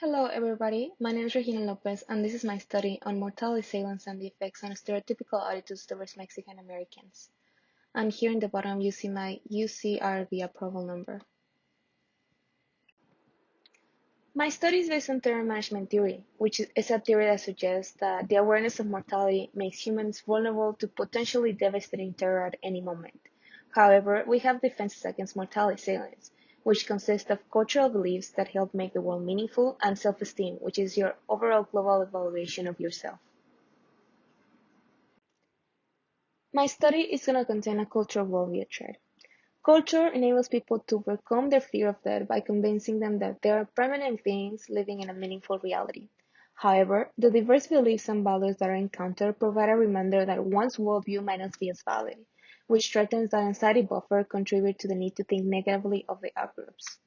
Hello, everybody. My name is Regina Lopez, and this is my study on mortality, salience, and the effects on stereotypical attitudes towards Mexican Americans. And here in the bottom, you see my UCRB approval number. My study is based on terror management theory, which is a theory that suggests that the awareness of mortality makes humans vulnerable to potentially devastating terror at any moment. However, we have defenses against mortality salience, which consist of cultural beliefs that help make the world meaningful, and self-esteem, which is your overall global evaluation of yourself. My study is going to contain a cultural worldview thread. Culture enables people to overcome their fear of death by convincing them that they are permanent beings living in a meaningful reality. However, the diverse beliefs and values that are encountered provide a reminder that one's worldview might not be as valid, which threatens that anxiety buffer contribute to the need to think negatively of the outgroups.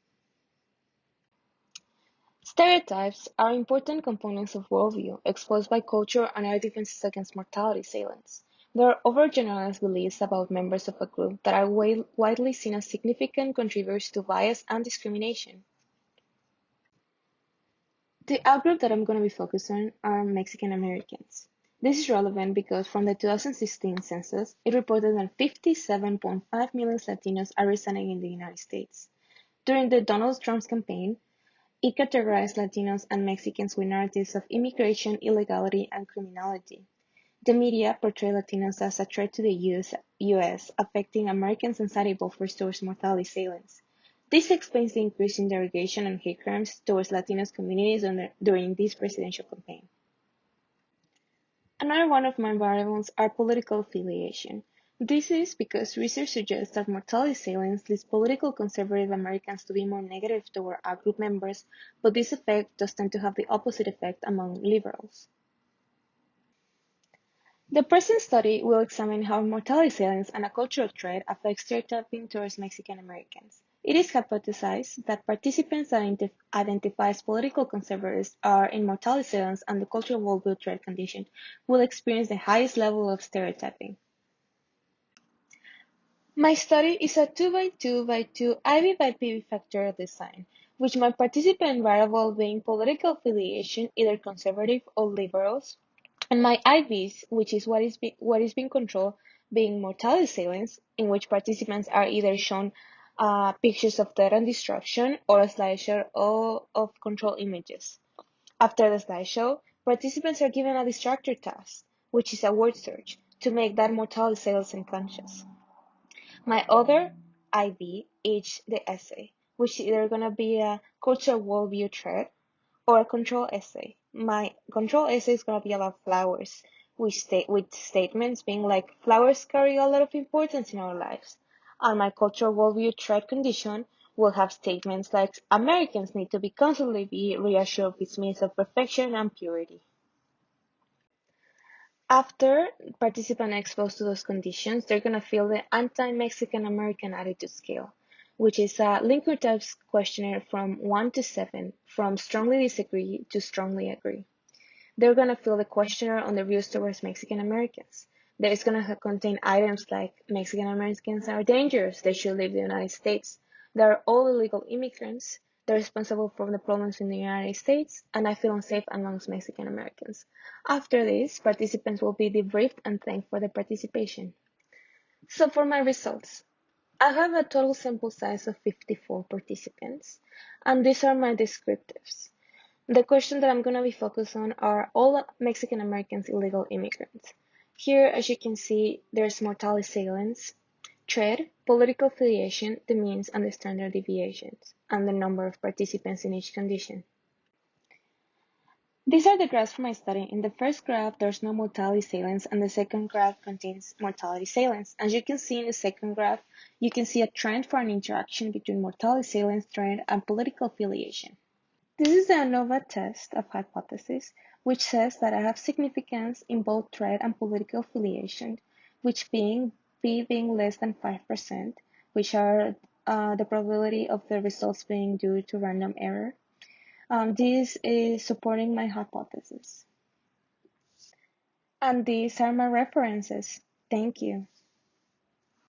Stereotypes are important components of worldview exposed by culture and are defenses against mortality salience. They are overgeneralized beliefs about members of a group that are widely seen as significant contributors to bias and discrimination. The outgroup that I'm going to be focused on are Mexican Americans. This is relevant because from the 2016 census, it reported that 57.5 million Latinos are residing in the United States. During the Donald Trump's campaign, it categorized Latinos and Mexicans with narratives of immigration, illegality, and criminality. The media portrayed Latinos as a threat to the U.S., affecting Americans' anxiety buffers towards mortality salience. This explains the increase in derogation and hate crimes towards Latinos communities during this presidential campaign. Another one of my variables are political affiliation. This is because research suggests that mortality salience leads political conservative Americans to be more negative toward outgroup members, but this effect does tend to have the opposite effect among liberals. The present study will examine how mortality salience and a cultural trait affect stereotyping towards Mexican Americans. It is hypothesized that participants that identify as political conservatives are in mortality salience and the cultural worldview trait condition will experience the highest level of stereotyping. My study is a 2x2x2 IV by PV factorial design, with my participant variable being political affiliation, either conservative or liberals, and my IVs, which is what is being controlled, being mortality salience, in which participants are either shown pictures of death and destruction or a slideshow of control images. After the slideshow, participants are given a distractor task, which is a word search, to make that mortality salience unconscious. My other IV is the essay, which is either going to be a cultural worldview thread or a control essay. My control essay is going to be about flowers, with statements being like, flowers carry a lot of importance in our lives. And my cultural worldview thread condition will have statements like, Americans need to be constantly be reassured of its means of perfection and purity. After participants are exposed to those conditions, they're going to feel the anti-Mexican American attitude scale, which is a Likert types questionnaire from 1 to 7, from strongly disagree to strongly agree. They're going to fill the questionnaire on their views towards Mexican Americans. That is going to contain items like Mexican Americans are dangerous, they should leave the United States, they are all illegal immigrants, they're responsible for the problems in the United States, and I feel unsafe amongst Mexican Americans. After this, participants will be debriefed and thanked for their participation. So for my results, I have a total sample size of 54 participants, and these are my descriptives. The questions that I'm going to be focused on are all Mexican Americans illegal immigrants. Here, as you can see, there's mortality salience, trade, political affiliation, the means, and the standard deviations, and the number of participants in each condition. These are the graphs for my study. In the first graph, there's no mortality salience, and the second graph contains mortality salience. As you can see in the second graph, you can see a trend for an interaction between mortality salience trend and political affiliation. This is the ANOVA test of hypothesis, which says that I have significance in both trade and political affiliation, which being B being less than 5%, which are the probability of the results being due to random error. This is supporting my hypothesis. And these are my references. Thank you.